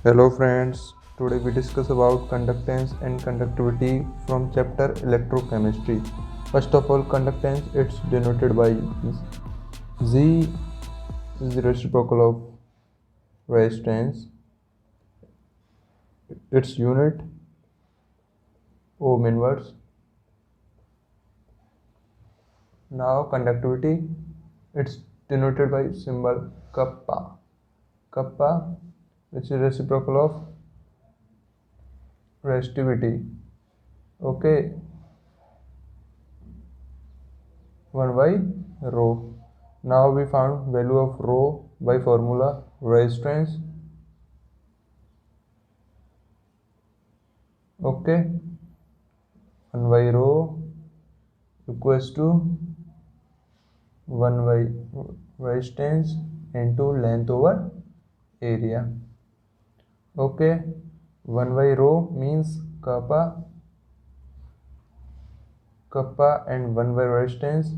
Hello friends, today we discuss about conductance and conductivity from chapter Electrochemistry. First of all, conductance it's denoted by Z is the reciprocal of resistance. Its unit ohm inverse. Now conductivity it's denoted by symbol kappa. Kappa which is reciprocal of resistivity. Okay, 1 by rho. Now we found value of rho by formula resistance. Okay, 1 by rho equals to 1 by resistance into length over area. Okay, 1 by rho means kappa and 1 by resistance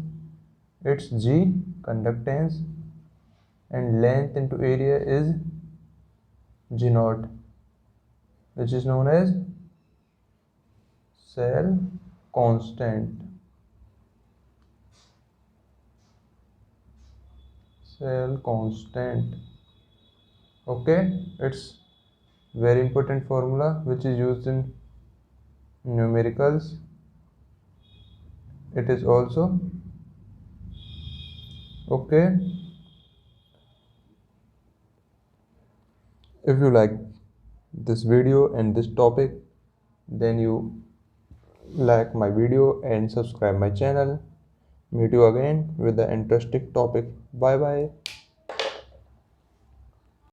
it's G conductance and length into area is G naught, which is known as cell constant. Cell constant. Okay, it's very important formula which is used in numericals. It is also okay. If you like this video and this topic, then you like my video and subscribe my channel. Meet you again with the interesting topic. Bye bye.